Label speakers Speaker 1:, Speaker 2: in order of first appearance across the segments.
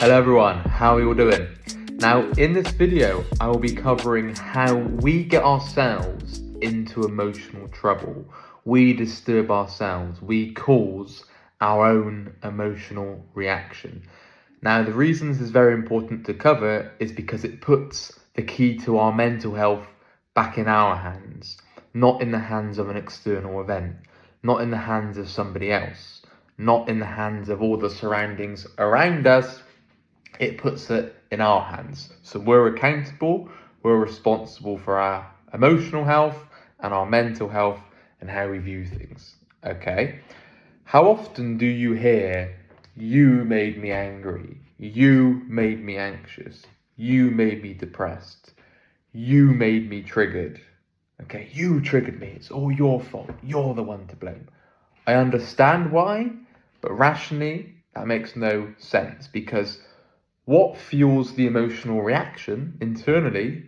Speaker 1: Hello everyone, how are you all doing? Now in this video I will be covering how we get ourselves into emotional trouble. We disturb ourselves, we cause our own emotional reaction. Now the reason this is very important to cover is because it puts the key to our mental health back in our hands, not in the hands of an external event, not in the hands of somebody else, not in the hands of all the surroundings around us. It puts it in our hands. So we're accountable, we're responsible for our emotional health and our mental health and how we view things. Okay? How often do you hear, you made me angry, you made me anxious, you made me depressed, you made me triggered? Okay, you triggered me, it's all your fault, you're the one to blame. I understand why, but rationally, that makes no sense, because what fuels the emotional reaction internally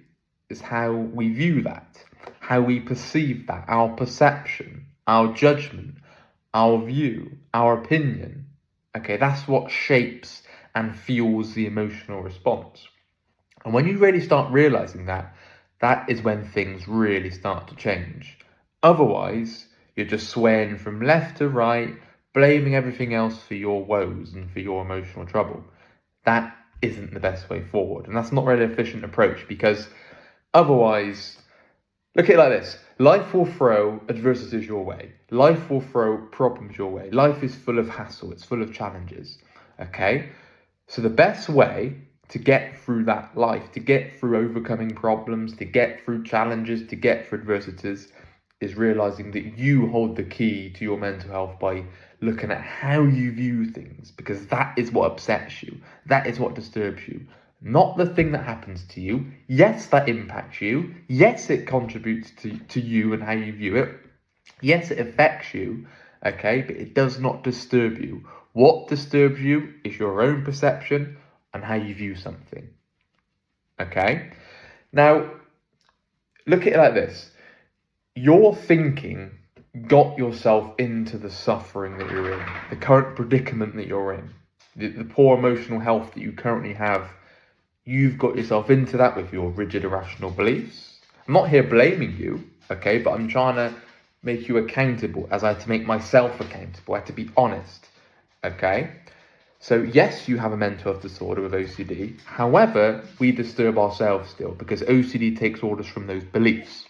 Speaker 1: is how we view that, how we perceive that, our perception, our judgment, our view, our opinion. Okay, that's what shapes and fuels the emotional response. And when you really start realizing that, that is when things really start to change. Otherwise, you're just swaying from left to right, blaming everything else for your woes and for your emotional trouble. That isn't the best way forward. And that's not really an efficient approach, because otherwise, look at it like this. Life will throw adversities your way. Life will throw problems your way. Life is full of hassle. It's full of challenges. Okay? So the best way to get through that life, to get through overcoming problems, to get through challenges, to get through adversities, is realizing that you hold the key to your mental health by looking at how you view things, because that is what upsets you. That is what disturbs you. Not the thing that happens to you. Yes, that impacts you. Yes, it contributes to you and how you view it. Yes, it affects you, okay, but it does not disturb you. What disturbs you is your own perception and how you view something, okay? Now, look at it like this. Your thinking got yourself into the suffering that you're in, the current predicament that you're in, the poor emotional health that you currently have. You've got yourself into that with your rigid, irrational beliefs. I'm not here blaming you, okay, but I'm trying to make you accountable, as I had to make myself accountable. I had to be honest, okay? So yes, you have a mental health disorder with OCD. However, we disturb ourselves still, because OCD takes orders from those beliefs.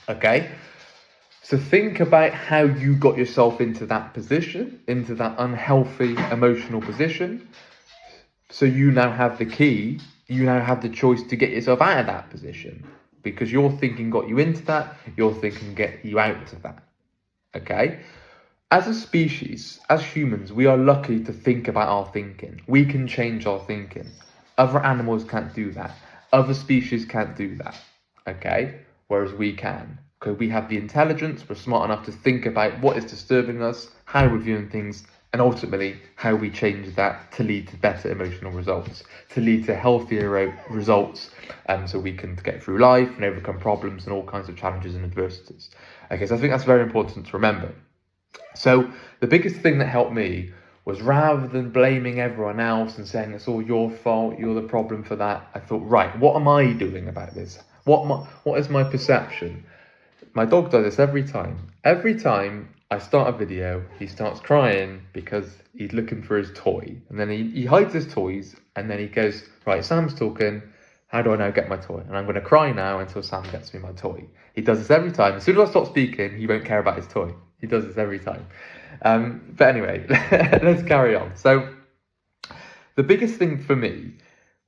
Speaker 1: Okay, so think about how you got yourself into that position, into that unhealthy emotional position. So you now have the key, you now have the choice to get yourself out of that position, because your thinking got you into that, your thinking get you out of that. Okay, as a species, as humans, we are lucky to think about our thinking. We can change our thinking. Other animals can't do that. Other species can't do that. Okay, whereas we can. Okay, we have the intelligence, we're smart enough to think about what is disturbing us, how we're viewing things, and ultimately how we change that to lead to better emotional results, to lead to healthier results, so we can get through life and overcome problems and all kinds of challenges and adversities. Okay, so I think that's very important to remember. So the biggest thing that helped me was, rather than blaming everyone else and saying it's all your fault, you're the problem for that, I thought, right, what am I doing about this? What is my perception? My dog does this every time. Every time I start a video, he starts crying because he's looking for his toy. And then he hides his toys, and then he goes, right, Sam's talking, how do I now get my toy? And I'm going to cry now until Sam gets me my toy. He does this every time. As soon as I stop speaking, he won't care about his toy. He does this every time. But anyway, let's carry on. So the biggest thing for me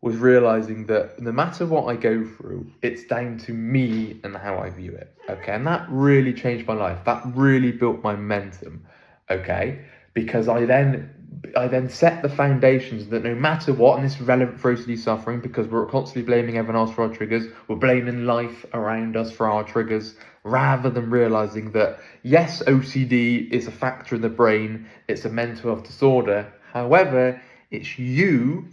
Speaker 1: was realizing that no matter what I go through, it's down to me and how I view it, okay? And that really changed my life. That really built my momentum, okay? Because I then set the foundations that no matter what, and this is relevant for OCD suffering, because we're constantly blaming everyone else for our triggers, we're blaming life around us for our triggers, rather than realizing that, yes, OCD is a factor in the brain, it's a mental health disorder, however, it's you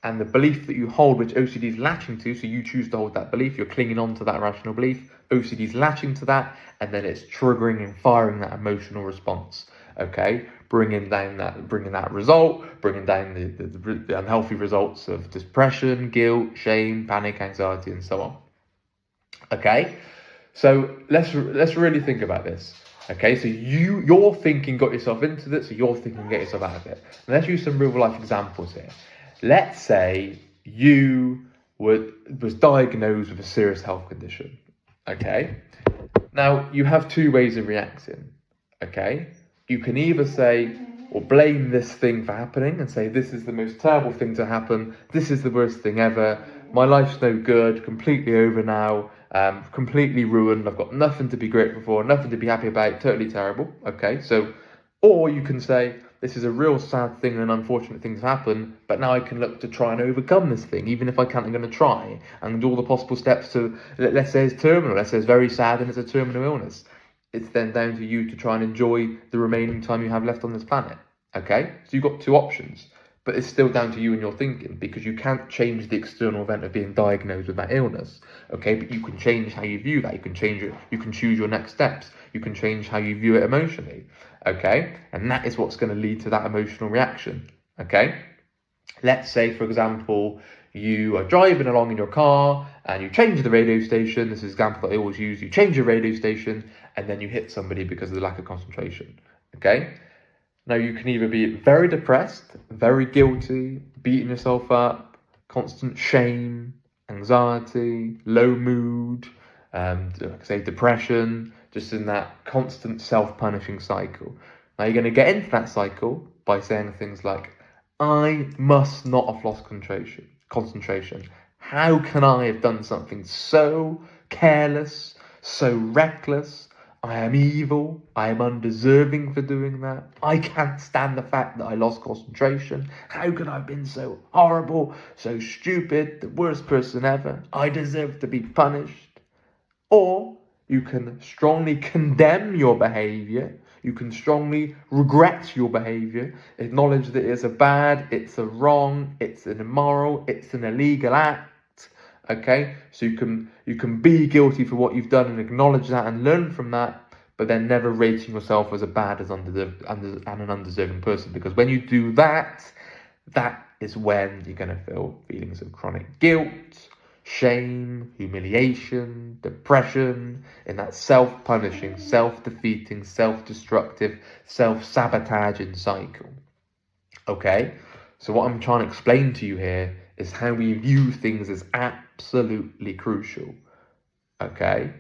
Speaker 1: and the belief that you hold, which OCD is latching to, so you choose to hold that belief, you're clinging on to that irrational belief, OCD is latching to that, and then it's triggering and firing that emotional response. Okay, bringing down that result, bringing down the unhealthy results of depression, guilt, shame, panic, anxiety, and so on. Okay, so let's really think about this. Okay, so your thinking got yourself into this, so your thinking get yourself out of it. And let's use some real life examples here. Let's say you was diagnosed with a serious health condition. Okay, now you have two ways of reacting. Okay, you can either say or blame this thing for happening and say, this is the most terrible thing to happen, this is the worst thing ever, my life's no good, completely over now, completely ruined, I've got nothing to be grateful for, nothing to be happy about, totally terrible. Okay, so, or you can say, this is a real sad thing and unfortunate thing to happen, but now I can look to try and overcome this thing, even if I can't, I'm going to try, and all the possible steps to, let's say it's terminal, let's say it's very sad and it's a terminal illness. It's then down to you to try and enjoy the remaining time you have left on this planet. Okay? So you've got two options, but it's still down to you and your thinking, because you can't change the external event of being diagnosed with that illness. Okay? But you can change how you view that. You can change it. You can choose your next steps. You can change how you view it emotionally. Okay? And that is what's going to lead to that emotional reaction. Okay? Let's say, for example, you are driving along in your car and you change the radio station. This is an example that I always use. You change your radio station and then you hit somebody because of the lack of concentration. Okay? Now you can either be very depressed, very guilty, beating yourself up, constant shame, anxiety, low mood, say depression, just in that constant self-punishing cycle. Now you're going to get into that cycle by saying things like, I must not have lost concentration. How can I have done something so careless, so reckless? I am evil. I am undeserving for doing that. I can't stand the fact that I lost concentration. How could I have been so horrible, so stupid, the worst person ever? I deserve to be punished. Or you can strongly condemn your behavior. You can strongly regret your behavior, acknowledge that it's a bad, it's a wrong, it's an immoral, it's an illegal act. Okay, so you can be guilty for what you've done and acknowledge that and learn from that, but then never rating yourself as a bad and an undeserving person, because when you do that, that is when you're going to feel feelings of chronic guilt, shame, humiliation, depression, in that self-punishing, self-defeating, self-destructive, self-sabotaging cycle. Okay, so what I'm trying to explain to you here is how we view things as absolutely crucial. Okay,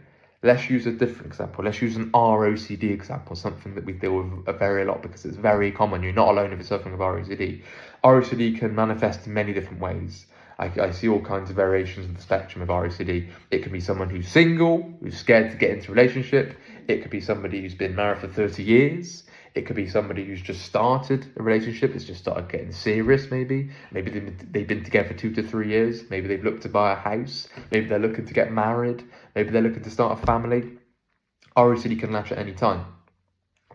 Speaker 1: let's use a different example. Let's use an ROCD example, something that we deal with a lot because it's very common. You're not alone if you're suffering with ROCD. ROCD can manifest in many different ways. I see all kinds of variations of the spectrum of ROCD. It could be someone who's single, who's scared to get into a relationship. It could be somebody who's been married for 30 years. It could be somebody who's just started a relationship, it's just started getting serious maybe. Maybe they've been together for 2 to 3 years. Maybe they've looked to buy a house. Maybe they're looking to get married. Maybe they're looking to start a family. ROCD can latch at any time.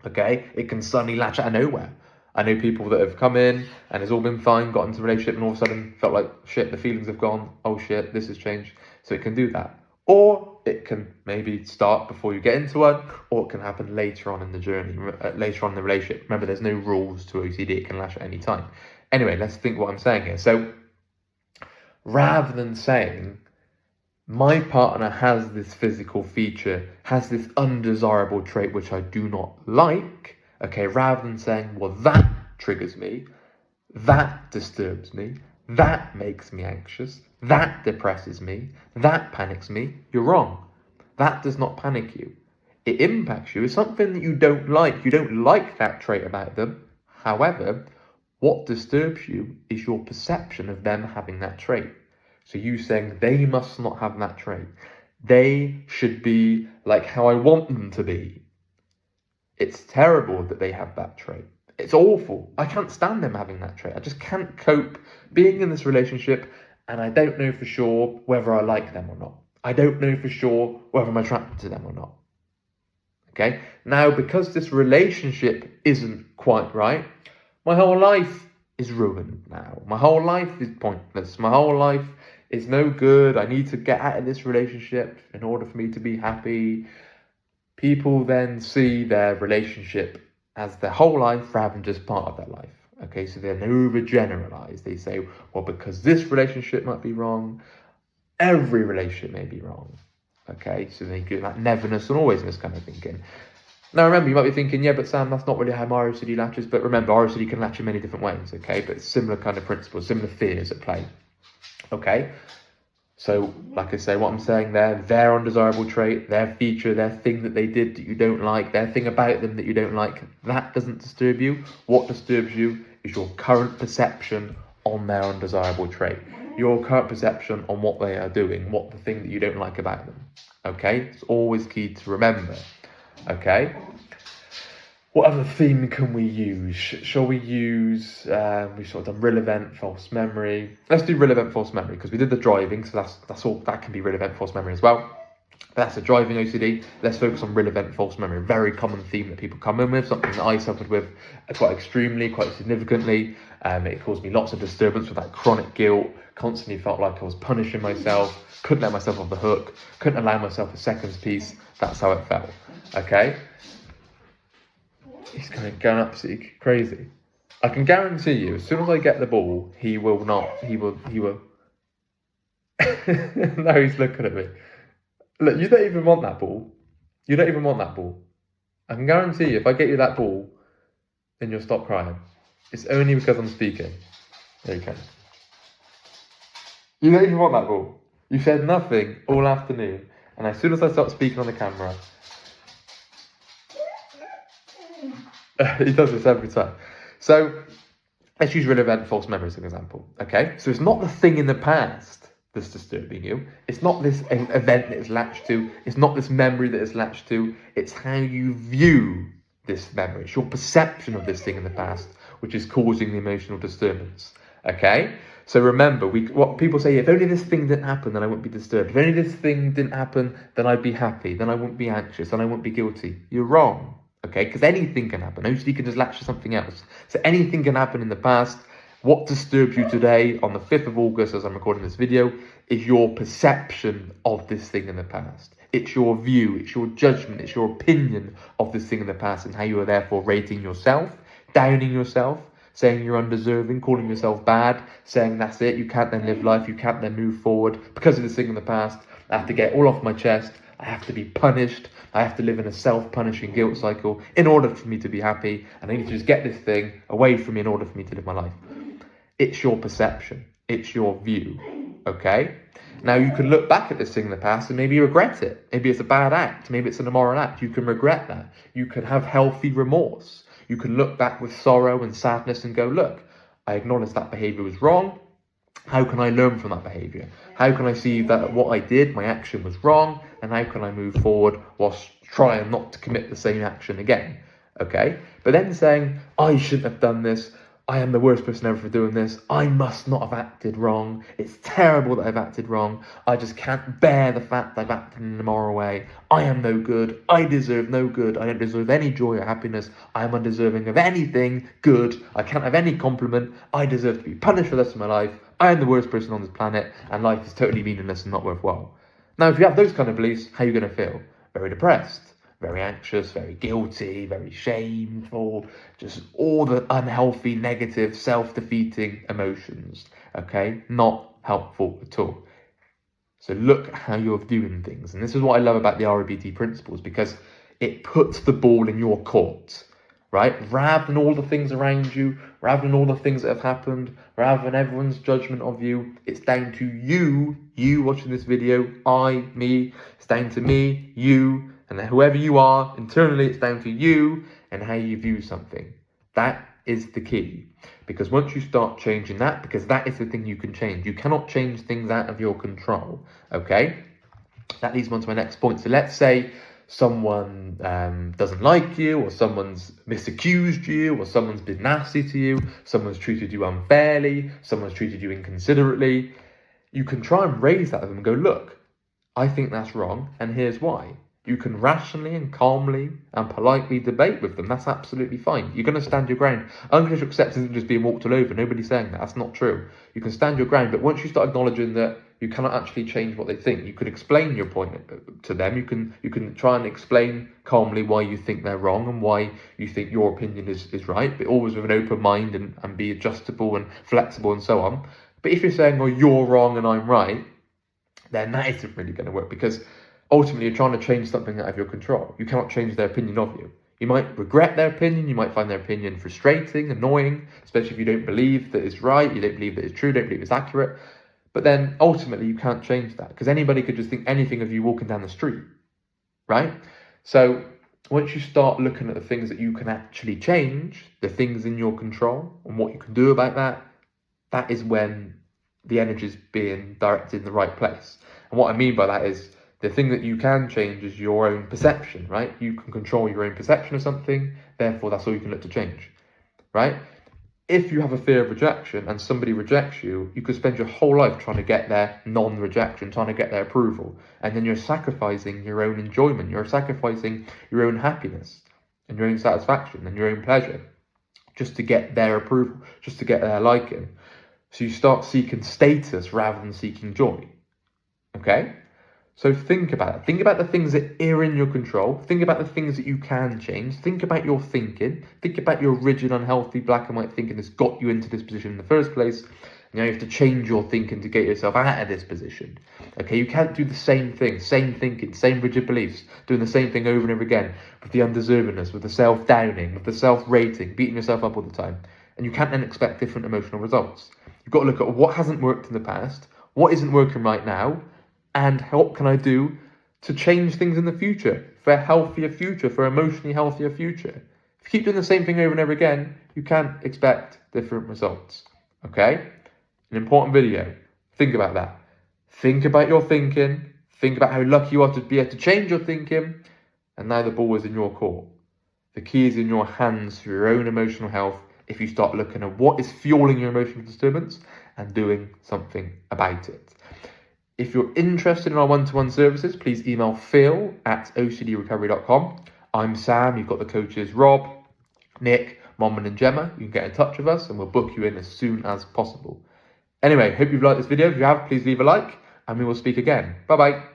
Speaker 1: Okay? It can suddenly latch out of nowhere. I know people that have come in and it's all been fine, got into a relationship and all of a sudden felt like, shit, the feelings have gone. Oh shit, this has changed. So it can do that. Or it can maybe start before you get into one, or it can happen later on in the journey, later on in the relationship. Remember, there's no rules to OCD. It can lash at any time. Anyway, let's think what I'm saying here. So rather than saying, my partner has this physical feature, has this undesirable trait which I do not like, okay, rather than saying, well, that triggers me, that disturbs me, that makes me anxious, that depresses me, that panics me, you're wrong. That does not panic you. It impacts you. It's something that you don't like. You don't like that trait about them. However, what disturbs you is your perception of them having that trait. So you saying they must not have that trait. They should be like how I want them to be. It's terrible that they have that trait. It's awful. I can't stand them having that trait. I just can't cope being in this relationship, and I don't know for sure whether I like them or not. I don't know for sure whether I'm attracted to them or not. Okay? Now, because this relationship isn't quite right, my whole life is ruined now. My whole life is pointless. My whole life is no good. I need to get out of this relationship in order for me to be happy. People then see their relationship as their whole life rather than just part of their life. Okay, so they're overgeneralized. They say, well, because this relationship might be wrong, every relationship may be wrong. Okay, so they get that neverness and alwaysness kind of thinking. Now remember, you might be thinking, yeah, but Sam, that's not really how my ROCD latches. But remember, ROCD can latch in many different ways, okay? But similar kind of principles, similar fears at play. Okay? So, like I say, what I'm saying there, their undesirable trait, their feature, their thing that they did that you don't like, their thing about them that you don't like, that doesn't disturb you. What disturbs you is your current perception on their undesirable trait. Your current perception on what they are doing, what the thing that you don't like about them. Okay? It's always key to remember. Okay? What other theme can we use? Shall we use, we've sort of done real event, false memory. Let's do real event, false memory, because we did the driving, so that's all, that can be real event, false memory as well. That's a driving OCD. Let's focus on real event, false memory. A very common theme that people come in with, something that I suffered with quite extremely, quite significantly. It caused me lots of disturbance with that chronic guilt, constantly felt like I was punishing myself, couldn't let myself off the hook, couldn't allow myself a second's peace. That's how it felt, okay? He's kind of going absolutely crazy. I can guarantee you, as soon as I get the ball, he will. Now he's looking at me. Look, you don't even want that ball. You don't even want that ball. I can guarantee you, if I get you that ball, then you'll stop crying. It's only because I'm speaking. There you go. You don't even want that ball. You said nothing all afternoon, and as soon as I start speaking on the camera, he does this every time. So let's use real event, false memory as an example. Okay, so it's not the thing in the past that's disturbing you. It's not this event that it's latched to. It's not this memory that it's latched to. It's how you view this memory. It's your perception of this thing in the past which is causing the emotional disturbance. Okay, so remember, what people say, if only this thing didn't happen, then I wouldn't be disturbed. If only this thing didn't happen, then I'd be happy. Then I wouldn't be anxious. Then I wouldn't be guilty. You're wrong. Okay, because anything can happen. OCD can just latch to something else. So anything can happen in the past. What disturbs you today on the 5th of August as I'm recording this video is your perception of this thing in the past. It's your view, it's your judgment, it's your opinion of this thing in the past and how you are therefore rating yourself, downing yourself, saying you're undeserving, calling yourself bad, saying that's it, you can't then live life, you can't then move forward because of this thing in the past. I have to get it all off my chest. I have to be punished. I have to live in a self-punishing guilt cycle in order for me to be happy. And I need to just get this thing away from me in order for me to live my life. It's your perception. It's your view. Okay? Now, you can look back at this thing in the past and maybe regret it. Maybe it's a bad act. Maybe it's an immoral act. You can regret that. You can have healthy remorse. You can look back with sorrow and sadness and go, look, I acknowledge that behavior was wrong. How can I learn from that behavior? How can I see that what I did, my action was wrong, and how can I move forward whilst trying not to commit the same action again? Okay? But then saying, I shouldn't have done this, I am the worst person ever for doing this, I must not have acted wrong, it's terrible that I've acted wrong, I just can't bear the fact that I've acted in an immoral way, I am no good, I deserve no good, I don't deserve any joy or happiness, I am undeserving of anything good, I can't have any compliment, I deserve to be punished for the rest of my life, I am the worst person on this planet, and life is totally meaningless and not worthwhile. Now, if you have those kind of beliefs, how are you going to feel? Very depressed, very anxious, very guilty, very shameful, just all the unhealthy, negative, self-defeating emotions, okay? Not helpful at all. So look at how you're viewing things. And this is what I love about the ROBT principles, because it puts the ball in your court, right? Rather than all the things around you, rather than all the things that have happened, rather than everyone's judgment of you, it's down to you watching this video, me, it's down to me, you, and then whoever you are, internally, it's down to you and how you view something. That is the key. Because once you start changing that, because that is the thing you can change. You cannot change things out of your control, okay? That leads me on to my next point. So let's say someone doesn't like you, or someone's misaccused you, or someone's been nasty to you, someone's treated you unfairly, someone's treated you inconsiderately. You can try and raise that with them and go, look, I think that's wrong, and here's why. You can rationally and calmly and politely debate with them. That's absolutely fine. You're going to stand your ground. Unconditional acceptance isn't just being walked all over. Nobody's saying that. That's not true. You can stand your ground, but once you start acknowledging that you cannot actually change what they think. You could explain your point to them. You can try and explain calmly why you think they're wrong and why you think your opinion is right, but always with an open mind and be adjustable and flexible and so on. But if you're saying, oh, you're wrong and I'm right, then that isn't really going to work, because ultimately you're trying to change something out of your control. You cannot change their opinion of you. You might regret their opinion, you might find their opinion frustrating, annoying, especially if you don't believe that it's right, you don't believe that it's true, don't believe it's accurate. But then ultimately you can't change that, because anybody could just think anything of you walking down the street, right? So once you start looking at the things that you can actually change, the things in your control and what you can do about that, that is when the energy is being directed in the right place. And what I mean by that is, the thing that you can change is your own perception, right? You can control your own perception of something, therefore that's all you can look to change, right? If you have a fear of rejection and somebody rejects you, you could spend your whole life trying to get their non-rejection, trying to get their approval. And then you're sacrificing your own enjoyment, you're sacrificing your own happiness and your own satisfaction and your own pleasure just to get their approval, just to get their liking. So you start seeking status rather than seeking joy, okay? So think about it. Think about the things that are in your control. Think about the things that you can change. Think about your thinking. Think about your rigid, unhealthy, black and white thinking that's got you into this position in the first place. Now you have to change your thinking to get yourself out of this position. Okay, you can't do the same thing, same thinking, same rigid beliefs, doing the same thing over and over again with the undeservedness, with the self-downing, with the self-rating, beating yourself up all the time. And you can't then expect different emotional results. You've got to look at what hasn't worked in the past, what isn't working right now, and what can I do to change things in the future, for a healthier future, for an emotionally healthier future. If you keep doing the same thing over and over again, you can't expect different results, okay? An important video. Think about that. Think about your thinking. Think about how lucky you are to be able to change your thinking. And now the ball is in your court. The key is in your hands for your own emotional health if you start looking at what is fueling your emotional disturbance and doing something about it. If you're interested in our one-to-one services, please email phil@ocdrecovery.com. I'm Sam. You've got the coaches Rob, Nick, Momman and Gemma. You can get in touch with us and we'll book you in as soon as possible. Anyway, hope you've liked this video. If you have, please leave a like and we will speak again. Bye-bye.